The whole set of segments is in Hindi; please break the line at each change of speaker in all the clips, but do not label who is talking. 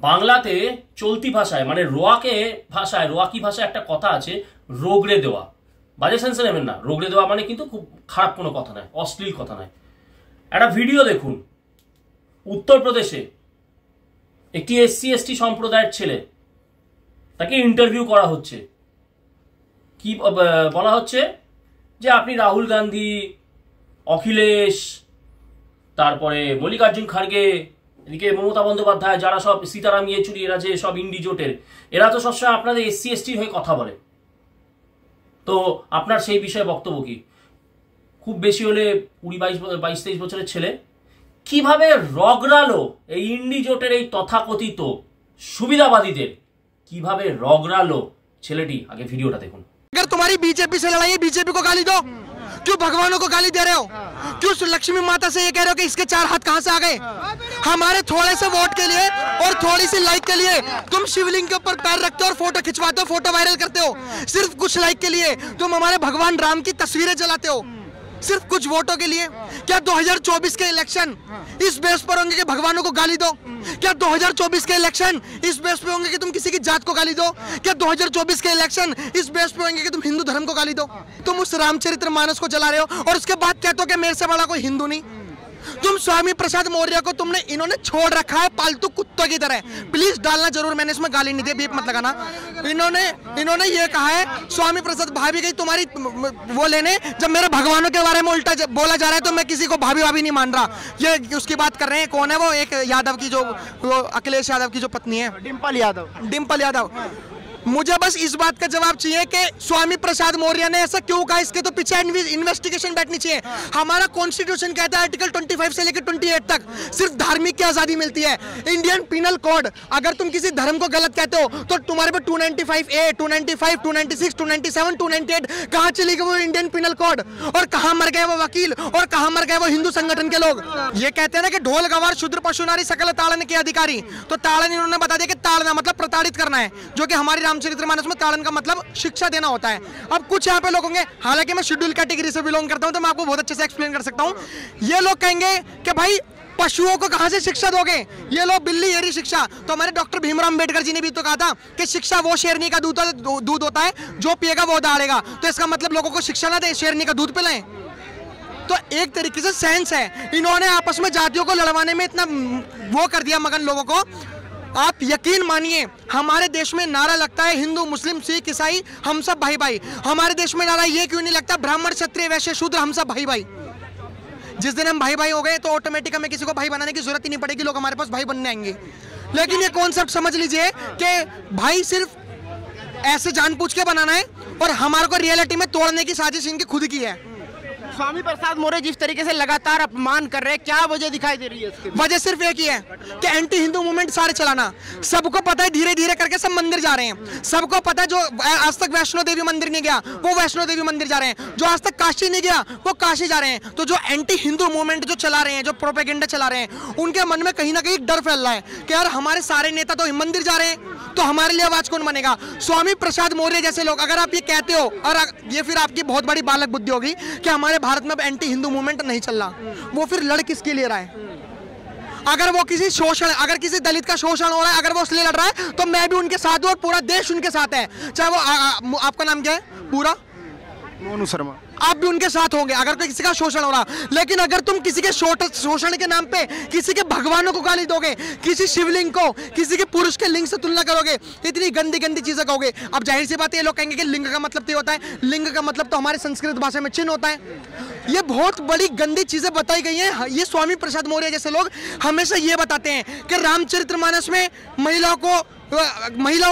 বাংলাতে চলতি ভাষায় মানে রোয়াকি ভাষায় একটা কথা আছে, রোগড়ে দেওয়া। বাজে সেন্সে নেবেন না, রোগড়ে দেওয়া মানে কিন্তু খুব খারাপ কোনো কথা নয়, অশ্লীল কথা নয়। একটা ভিডিও দেখুন, উত্তরপ্রদেশে একটি SC/ST সম্প্রদায়ের ছেলে, তাকে ইন্টারভিউ করা হচ্ছে। কি বলা হচ্ছে যে আপনি রাহুল গান্ধী, অখিলেশ, তারপরে মল্লিকার্জুন খাড়গে, এদিকে মমতা বন্দ্যোপাধ্যায়, যারা সব সীতারাম ইয়েচুরি, এরা যে সব ইন্ডি জোটের, এরা তো সবসময় আপনাদের SC/ST হয়ে কথা বলে। তো আপনার সেই বিষয়ে বক্তব্য কি? খুব বেশি হলে 22-23 বছরের ছেলে কিভাবে রগড়ালো এই ইন্ডি জোটের এই তথাকথিত সুবিধাবাদীদের, কিভাবে রগড়ালো ছেলেটি। আগে ভিডিওটা দেখুন।
अगर तुम्हारी बीजेपी से लड़ाई है, बीजेपी को गाली दो। क्यों भगवानों को गाली दे रहे हो? क्यों लक्ष्मी माता से ये कह रहे हो कि इसके 4 हाथ कहां से आ गए? हमारे थोड़े से वोट के लिए और थोड़ी सी लाइक के लिए तुम शिवलिंग के ऊपर पैर रखते हो और फोटो खिंचवाते हो, फोटो वायरल करते हो। सिर्फ कुछ लाइक के लिए तुम हमारे भगवान राम की तस्वीरें जलाते हो, सिर्फ कुछ वोटों के लिए। क्या 2024 के इलेक्शन इस बेस पर होंगे कि भगवानों को गाली दो? क्या 2024 के इलेक्शन इस बेस पे होंगे कि तुम किसी की जात को गाली दो? क्या 2024 के इलेक्शन इस बेस पे होंगे कि तुम हिंदू धर्म को गाली दो? तुम उस रामचरितमानस को जला रहे हो और उसके बाद कहते हो कि मेरे से बड़ा कोई हिंदू नहीं। तुम स्वामी प्रसाद मौर्य को इन्होंने छोड़ रखा है पालतू कुत्तों की तरह। प्लीज डालना जरूर, मैंने इसमें गाली नहीं दी, बीप मत लगाना। इन्होंने ये कहा है, स्वामी प्रसाद भाभी गई तुम्हारी वो लेने, जब मेरे भगवानों के बारे में उल्टा बोला जा रहा है तो मैं किसी को भाभी भाभी नहीं मान रहा। ये उसकी बात कर रहे हैं, कौन है वो, एक यादव की, जो अखिलेश यादव की जो पत्नी है, डिम्पल यादव। मुझे बस इस बात का जवाब चाहिए कि स्वामी प्रसाद मौर्य ने ऐसा क्यों कहा, इसके तो पीछे इन्वेस्टिगेशन बैठनी चाहिए। हमारा कॉन्स्टिट्यूशन कहता है आर्टिकल 25 से लेकर 28 तक सिर्फ धार्मिक की आजादी मिलती है। इंडियन पिनल कोड, अगर तुम किसी धर्म को गलत कहते हो तो तुम्हारे पे 295A, 295, 296, 297, 298 कहाँ चली गई वो इंडियन पिनल कोड? और कहाँ मर गए वो वकील, और कहाँ मर गए वो हिंदू संगठन के लोग? ये कहते हैं ना कि ढोल गवार शूद्र पशु नारी सकल ताड़न के अधिकारी, तो ताड़न इन्होंने बता दिया कि ताड़ना मतलब प्रताड़ित करना है, जो कि हमारी रामचरितमानस में ताड़न का मतलब शिक्षा देना होता है। अब कुछ यहाँ पे लोग होंगे, हालांकि मैं शेड्यूल कैटेगरी से बिलोंग करता हूँ तो मैं आपको बहुत अच्छे से एक्सप्लेन कर सकता हूँ। ये लोग कहेंगे कि भाई पशुओं को कहां से शिक्षा दोगे? ये लोग बिल्ली येरी शिक्षा। तो हमारे डॉक्टर भीमराव अंबेडकर जी ने भी तो कहा था कि शिक्षा वो शेरनी का दूध होता है जो पिएगा वो दहाड़ेगा। तो इसका मतलब लोगों को शिक्षा ना दे, शेरनी का दूध पिलाएं। तो एक तरीके से सेंस है। इन्होंने आपस में जातियों को लड़वाने में इतना वो कर दिया मगन लोगों को। आप यकीन मानिए, हमारे देश में नारा लगता है हिंदू मुस्लिम सिख ईसाई हम सब भाई भाई। हमारे देश में नारा ये क्यों नहीं लगता ब्राह्मण क्षत्रिय वैश्य शूद्र हम सब भाई भाई? जिस दिन हम भाई भाई हो गए तो ऑटोमेटिक हमें किसी को भाई बनाने की जरूरत ही नहीं पड़ेगी, लोग हमारे पास भाई बनने आएंगे। लेकिन ये कॉन्सेप्ट समझ लीजिए कि भाई सिर्फ ऐसे जानबूझ के बनाना है और हमारे को रियलिटी में तोड़ने की साजिश इनकी खुद की है।
स्वामी प्रसाद मौर्य जिस तरीके से लगातार अपमान कर रहे हैं, क्या वजह दिखाई दे रही है इसके?
वजह सिर्फ एक ही है कि एंटी हिंदू मूवमेंट सारे चलाना। सबको पता है धीरे धीरे करके सब मंदिर जा रहे हैं। सबको पता है जो आज तक वैष्णो देवी मंदिर नहीं गया वो वैष्णो देवी मंदिर जा रहे हैं, जो आज तक काशी नहीं गया वो काशी जा रहे हैं। तो जो एंटी हिंदू मूवमेंट जो चला रहे हैं, जो प्रोपेगेंडा चला रहे हैं, उनके मन में कहीं ना कहीं डर फैल रहा है कि यार हमारे सारे नेता तो मंदिर जा रहे हैं तो हमारे लिए आवाज कौन बनेगा? स्वामी प्रसाद मौर्य जैसे लोग अगर आप ये कहते हो, और ये फिर आपकी बहुत बड़ी बालक बुद्धि होगी कि हमारे भारत में अब एंटी हिंदू मूवमेंट नहीं चल रहा, वो फिर लड़ किसके लिए रहा है? अगर वो किसी शोषण, अगर किसी दलित का शोषण हो रहा है, अगर वो इसलिए लड़ रहा है तो मैं भी उनके साथ हूं और पूरा देश उनके साथ है। चाहे वो आपका नाम क्या है पूरा?
मोनू शर्मा।
आप भी उनके साथ होंगे अगर कोई किसी का शोषण हो रहा। लेकिन अगर तुम किसी के शोषण के नाम पे किसी के भगवानों को गाली दोगे, किसी शिवलिंग को किसी के पुरुष के लिंग से तुलना करोगे, इतनी गंदी गंदी चीजें कहोगे, अब जाहिर सी बात है ये लोग कहेंगे कि लिंग का मतलब तो होता है, लिंग का मतलब तो हमारे संस्कृत भाषा में चिन्ह होता है। ये बहुत बड़ी गंदी चीजें बताई गई हैं। ये स्वामी प्रसाद मौर्य जैसे लोग हमेशा ये बताते हैं कि रामचरितमानस में महिलाओं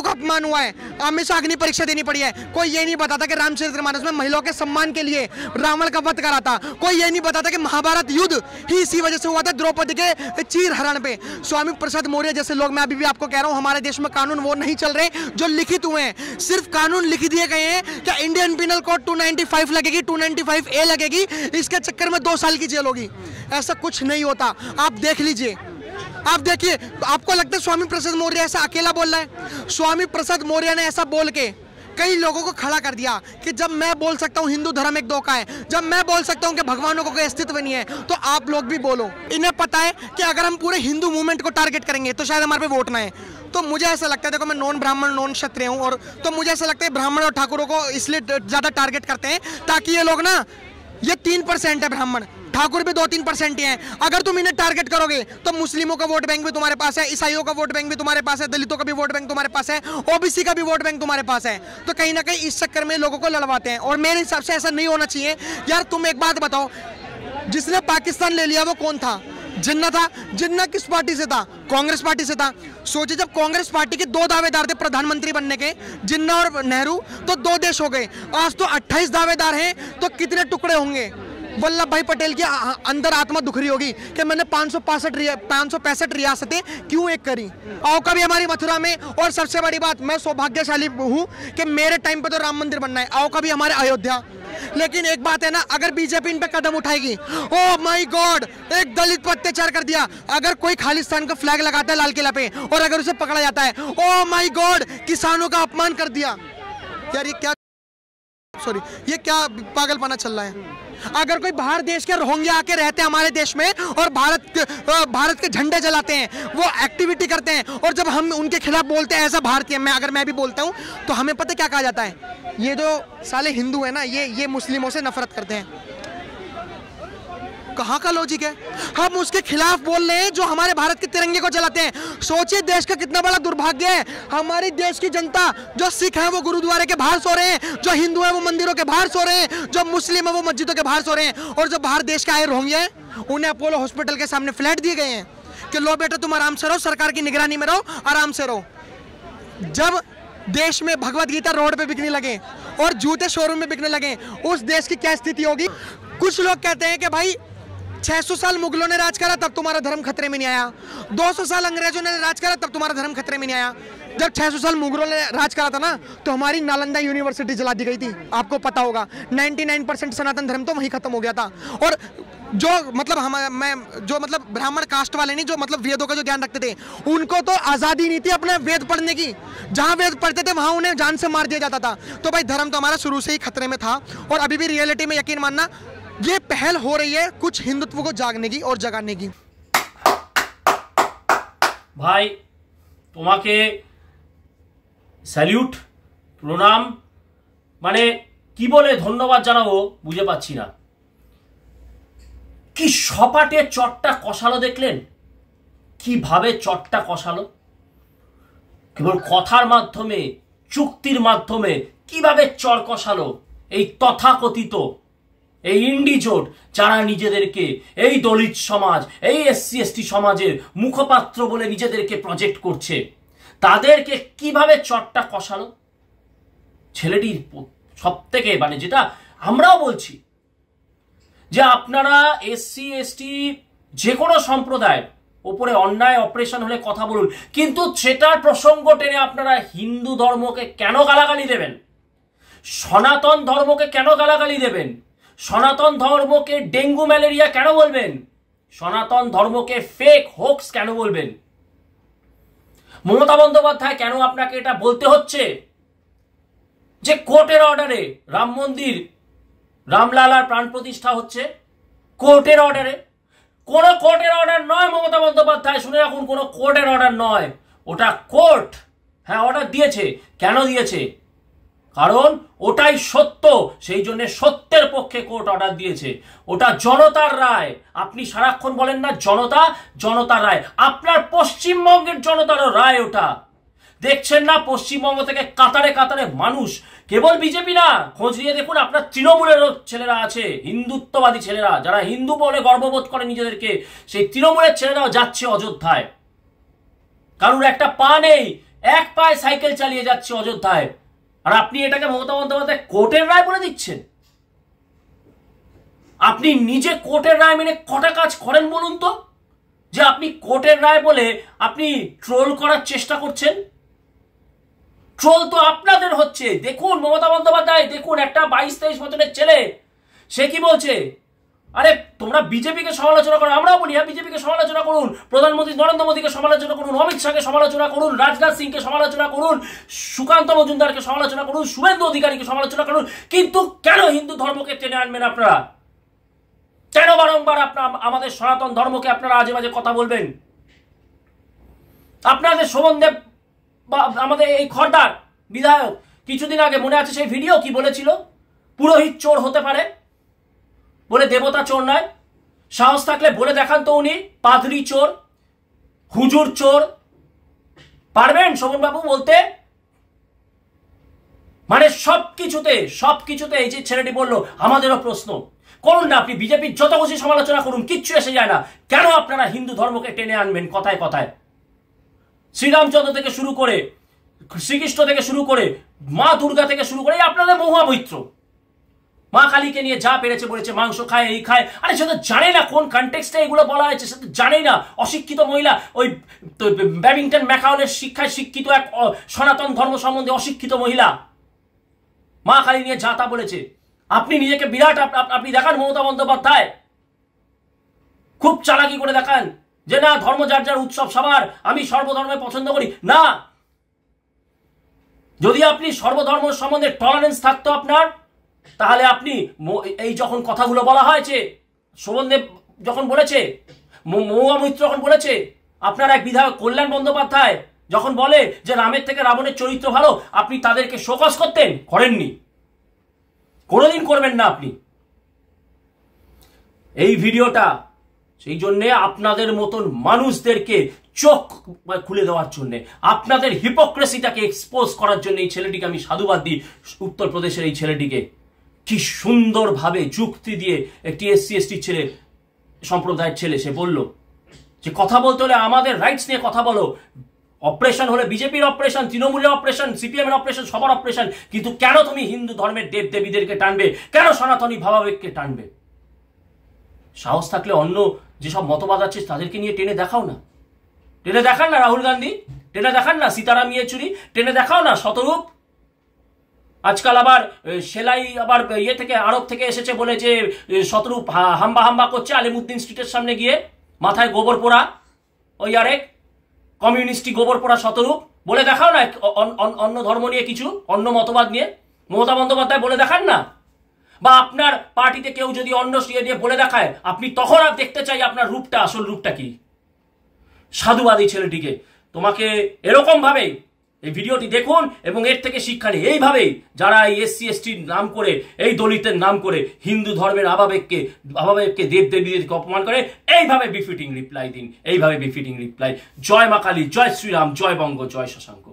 का अपमान हुआ है, हमेशा अग्नि परीक्षा देनी पड़ी है। कोई ये नहीं बताता कि रामचरितमानस में महिलाओं के सम्मान के लिए रावण का वध करा था। कोई ये नहीं बताता कि महाभारत युद्ध ही इसी वजह से हुआ था, द्रौपदी के चीर हरण पे। स्वामी प्रसाद मौर्य जैसे लोग, मैं अभी भी आपको कह रहा हूँ, हमारे देश में कानून वो नहीं चल रहे जो लिखित हुए हैं। सिर्फ कानून लिख दिए गए हैं क्या इंडियन पिनल कोड 295 लगेगी, 295A लगेगी, इसके चक्कर में 2 साल की जेल होगी। ऐसा कुछ नहीं होता, आप देख लीजिए। आप देखिए, आपको लगता है स्वामी प्रसाद मौर्य ऐसा अकेला बोल रहा है? स्वामी प्रसाद मौर्य ने ऐसा बोल के कई लोगों को खड़ा कर दिया कि जब मैं बोल सकता हूँ हिंदू धर्म एक धोखा है, जब मैं बोल सकता हूँ कि भगवानों को कोई अस्तित्व नहीं है, तो आप लोग भी बोलो। इन्हें पता है कि अगर हम पूरे हिंदू मूवमेंट को टारगेट करेंगे तो शायद हमारे पे वोट ना है। तो मुझे ऐसा लगता है, देखो मैं नॉन ब्राह्मण नॉन क्षत्रिय हूँ, और तो मुझे ऐसा लगता है ब्राह्मण और ठाकुरों को इसलिए ज़्यादा टारगेट करते हैं ताकि ये लोग ना, ये 3% है ब्राह्मण, ठाकुर भी 2-3% ही हैं। अगर तुम इन्हें टारगेट करोगे तो मुस्लिमों का वोट बैंक भी तुम्हारे पास है, ईसाइयों का वोट बैंक भी तुम्हारे पास है, दलितों का भी वोट बैंक तुम्हारे पास है, ओबीसी का भी वोट बैंक तुम्हारे पास है। तो कहीं ना कहीं इस चक्कर में लोगों को लड़वाते हैं, और मेरे हिसाब से ऐसा नहीं होना चाहिए। यार तुम एक बात बताओ, जिसने पाकिस्तान ले लिया वो कौन था? जिन्ना था। जिन्ना किस पार्टी से था? कांग्रेस पार्टी से था। सोचिए, जब कांग्रेस पार्टी के 2 दावेदार थे प्रधानमंत्री बनने के, जिन्ना और नेहरू, तो 2 देश हो गए। आज तो 28 दावेदार हैं, तो कितने टुकड़े होंगे? वल्लभ भाई पटेल की अंदर आत्मा दुख रही होगी कि मैंने 565 रियासतें क्यों एक करी। आओ कभी हमारी मथुरा में, और सबसे बड़ी बात, मैं सौभाग्यशाली हूँ कि मेरे टाइम पे तो राम मंदिर बनना है। आओ कभी हमारे अयोध्या। लेकिन एक बात है ना, अगर बीजेपी इन पे कदम उठाएगी, ओह माय गॉड, एक दलित पर अत्याचार कर दिया, अगर कोई खालिस्तान का फ्लैग लगाता है लाल किला पे और अगर उसे पकड़ा जाता है, ओह माय गॉड, किसानों का अपमान कर दिया। यार ये क्या पागलपना चल रहा है? अगर कोई बाहर देश के रोहिंग्या आके रहते हैं हमारे देश में और भारत के झंडे जलाते हैं, वो एक्टिविटी करते हैं, और जब हम उनके खिलाफ बोलते हैं एज अ भारतीय, अगर मैं भी बोलता हूँ, तो हमें पता क्या कहा जाता है? ये जो साले हिंदू है ना, ये मुस्लिमों से नफरत करते हैं। कहाँ का लॉजिक है? हम उसके खिलाफ बोल रहे हैं जो हमारे भारत के तिरंगे को जलाते हैं। सोचिए देश का कितना बड़ा दुर्भाग्य है। हमारी देश की जनता, जो सिख है वो गुरुद्वारे के बाहर सो रहे हैं, जो हिंदू है वो मंदिरों के बाहर सो रहे हैं, जो मुस्लिम है वो मस्जिदों के बाहर सो रहे हैं, और जो बाहर देश के आए रोहिंग्या हैं उन्हें अपोलो हॉस्पिटल के सामने फ्लैट दिए गए हैं कि लो बेटा तुम आराम से रहो, सरकार की निगरानी में रहो, आराम से रहो। जब देश में भगवत गीता रोड पे बिकने लगे और जूते शोरूम में बिकने लगे, उस देश की क्या स्थिति होगी? कुछ लोग कहते हैं कि भाई 600 साल मुगलों ने राज करा तब तुम्हारा धर्म खतरे में नहीं आया, 200 साल अंग्रेजों ने राज करा तब तुम्हारा धर्म खतरे में नहीं आया। जब 600 साल मुगलों ने राज करा था ना, तो हमारी नालंदा यूनिवर्सिटी जला दी गई थी, आपको पता होगा। 99% सनातन धर्म तो वहीं खत्म हो गया था। और जो मतलब ब्राह्मण कास्ट वाले नहीं, जो मतलब वेदों का जो ज्ञान रखते थे, उनको तो आज़ादी नहीं थी अपने वेद पढ़ने की। जहाँ वेद पढ़ते थे वहाँ उन्हें जान से मार दिया जाता था। तो भाई धर्म तो हमारा शुरू से ही खतरे में था, और अभी भी रियलिटी में यकीन मानना, ये पहल हो रही है कुछ हिंदुत्व को जागने की और जगाने की।
भाई তোমাকে স্যালিউট, প্রণাম, মানে কি বলে ধন্যবাদ জানাবো বুঝে পাচ্ছি না। কি সপাটে চটটা কষালো দেখলেন? কিভাবে চটটা কষালো? কেবল কথার মাধ্যমে, চুক্তির মাধ্যমে কিভাবে চর কষালো এই তথাকথিত এই ইন্ডিজোট, যারা নিজেদেরকে এই দলিত সমাজ, এই এসসি এসটি সমাজের মুখপাত্র বলে নিজেদেরকে প্রজেক্ট করছে, তাদেরকে কিভাবে চটটা কষালো। ছেলেটির সব থেকে মানে যেটা আমরাও বলছি যে আপনারা এসসি এসটি যে কোনো সম্প্রদায়ের ওপরে অন্যায় অপারেশন হলে কথা বলুন, কিন্তু সেটার প্রসঙ্গ টেনে আপনারা হিন্দু ধর্মকে কেন গালাগালি দেবেন? সনাতন ধর্মকে কেন গালাগালি দেবেন? সনাতন ধর্মকে ডেঙ্গু ম্যালেরিয়া কেন বলবেন? সনাতন ধর্মকে ফেক হোক্স কেন বলবেন? মমতা বন্দ্যোপাধ্যায় কেন আপনাকে এটা বলতে হচ্ছে যে কোর্টের অর্ডারে রাম মন্দির, রামলালার প্রাণ প্রতিষ্ঠা হচ্ছে? কোর্টের অর্ডারে? কোন কোর্টের অর্ডার নয় মমতা বন্দ্যোপাধ্যায়, শুনে রাখুন, কোন কোর্টের অর্ডার নয়, ওটা কোর্ট হ্যাঁ অর্ডার দিয়েছে। কেন দিয়েছে? কারণ ওটাই সত্য, সেই জন্য সত্যের পক্ষে কোর্ট অর্ডার দিয়েছে। ওটা জনতার রায়। আপনি সারাক্ষণ বলেন না জনতা, জনতার রায়, আপনার পশ্চিমবঙ্গের জনতারও রায় ওটা। দেখছেন না পশ্চিমবঙ্গ থেকে কাতারে কাতারে মানুষ, কেবল বিজেপি না, খোঁজ নিয়ে দেখুন আপনার তৃণমূলের ছেলেরা আছে, হিন্দুত্ববাদী ছেলেরা, যারা হিন্দু বলে গর্ববোধ করে নিজেদেরকে, সেই তৃণমূলের ছেলেরাও যাচ্ছে অযোধ্যায়। কারণ একটা পা নেই, এক পায়ে সাইকেল চালিয়ে যাচ্ছে অযোধ্যায়, আর আপনি এটাকে মমতা বন্দ্যোপাধ্যায় কোর্টের রায় বলে দিচ্ছেন। আপনি নিজে কোর্টের রায় মেনে কটা কাজ করেন বলুন তো, যে আপনি কোর্টের রায় বলে আপনি ট্রোল করার চেষ্টা করছেন? ট্রোল তো আপনাদের হচ্ছে। দেখুন মমতা বন্দ্যোপাধ্যায়, দেখুন একটা 22-23 বছরের ছেলে, সে কি বলছে? আরে তোমরা বিজেপিকে সমালোচনা করো, আমরাও বলি হ্যাঁ বিজেপিকে সমালোচনা করুন, প্রধানমন্ত্রী নরেন্দ্র মোদীকে সমালোচনা করুন, অমিত শাহকে সমালোচনা করুন, রাজনাথ সিংকে সমালোচনা করুন, সুকান্ত মজুমদারকে সমালোচনা করুন, শুভেন্দু অধিকারীকে সমালোচনা করুন, কিন্তু কেন হিন্দু ধর্মকে টেনে আনবেন আপনারা? কেন বারংবার আপনার আমাদের সনাতন ধর্মকে আপনারা আজে বাজে কথা বলবেন? আপনাদের শোভনদেব বা আমাদের এই খড়দার বিধায়ক কিছুদিন আগে মনে আছে সেই ভিডিও কি বলেছিল? পুরোহিত চোর হতে পারে বলে দেবতা চোর নয়। সাহস থাকলে বলে দেখান তো উনি পাদ্রী চোর, হুজুর চোর। পারবেন শোভনবাবু বলতে? মানে সবকিছুতে এই যে ছেলেটি বললো আমাদেরও প্রশ্ন করুন না, আপনি বিজেপির যত খুশি সমালোচনা করুন, কিচ্ছু এসে যায় না। কেন আপনারা হিন্দু ধর্মকে টেনে আনবেন কথায় কথায়? শ্রীরামচন্দ্র থেকে শুরু করে, শ্রীকৃষ্ণ থেকে শুরু করে, মা দুর্গা থেকে শুরু করে, আপনাদের মহামৈত্র মা কালীকে নিয়ে যা পেরেছে বলেছে, মাংস খায়, এই খায়। আরে সে তো জানে না কোন কনটেক্সটে এগুলো বলা হয়েছে, সে তো জানেই না। অশিক্ষিত মহিলা, ওই ব্যাবিংটন ম্যাকাউলের শিক্ষায় শিক্ষিত এক সনাতন ধর্ম সম্বন্ধে অশিক্ষিত মহিলা মা কালী নিয়ে যা তা বলেছে। আপনি নিজেকে বিরাট, আপনি দেখান মমতা বন্দ্যোপাধ্যায় খুব চালাকি করে দেখান যে না ধর্ম যার যার উৎসব সবার, আমি সর্বধর্মে পছন্দ করি না। যদি আপনি সর্বধর্ম সম্বন্ধে টলারেন্স থাকতো আপনার, তাহলে আপনি এই যখন কথাগুলো বলা হয়েছে, শোভনদেব যখন বলেছে, মহুয়া মৈত্র যখন বলেছে, আপনার এক বিধায়ক কল্যাণ বন্দ্যোপাধ্যায় যখন বলে যে রামের থেকে রাবণের চরিত্র ভালো, আপনি তাদেরকে শোকজ করতেন? করেননি, কোনোদিন করবেন না আপনি। এই ভিডিওটা সেই জন্যে আপনাদের মতন মানুষদেরকে চোখ খুলে দেওয়ার জন্য, আপনাদের হিপোক্রেসিটাকে এক্সপোজ করার জন্য এই ছেলেটিকে আমি সাধুবাদ দিই। উত্তরপ্রদেশের এই ছেলেটিকে কি সুন্দরভাবে যুক্তি দিয়ে একটি SC ST ছেলে, সম্প্রদায়ের ছেলে, সে বলল যে কথা বলতে হলে আমাদের রাইটস নিয়ে কথা বলো। অপারেশন হলে বিজেপির অপারেশন, তৃণমূলের অপারেশন, CPM এর অপারেশন, সবার অপারেশন, কিন্তু কেন তুমি হিন্দু ধর্মের দেব দেবীদেরকে টানবে? কেন সনাতনী ভাবাবেগকে টানবে? সাহস থাকলে অন্য যেসব মতবাদ আছে তাদেরকে নিয়ে টেনে দেখাও না। টেনে দেখান না রাহুল গান্ধী, টেনে দেখান না সীতারাম ইয়েচুরি, টেনে দেখাও না শতরূপ। আজকাল আবার সেলাই আবার ইয়ে থেকে, আরব থেকে এসেছে বলে যে শতরূপ হাম্বা করছে আলিমুদ্দিন স্ট্রিটের সামনে গিয়ে, মাথায় গোবর পোড়া, ওই আরেক কমিউনিস্টি গোবর পোড়া শতরূপ। বলে দেখাও না অন্য ধর্ম নিয়ে কিছু, অন্য মতবাদ নিয়ে মমতা বন্দ্যোপাধ্যায় বলে দেখান না। বা আপনার পার্টিতে কেউ যদি অন্য ইয়ে নিয়ে বলে দেখায়, আপনি তখন আর দেখতে চাই আপনার রূপটা, আসল রূপটা কি। সাধুবাদী ছেলেটিকে, তোমাকে এরকম ভাবে এই ভিডিওটি দেখুন এবং এর থেকে শিক্ষা নিন। এইভাবেই যারা এই SC ST নাম করে, এই দলিতের নাম করে হিন্দু ধর্মের আবাবেগকে দেব দেবীদেরকে অপমান করে, এইভাবে বিফিটিং রিপ্লাই দিন, এইভাবে বিফিটিং রিপ্লাই। জয় মা কালী, জয় শ্রীরাম, জয় বঙ্গ, জয় শশাঙ্ক।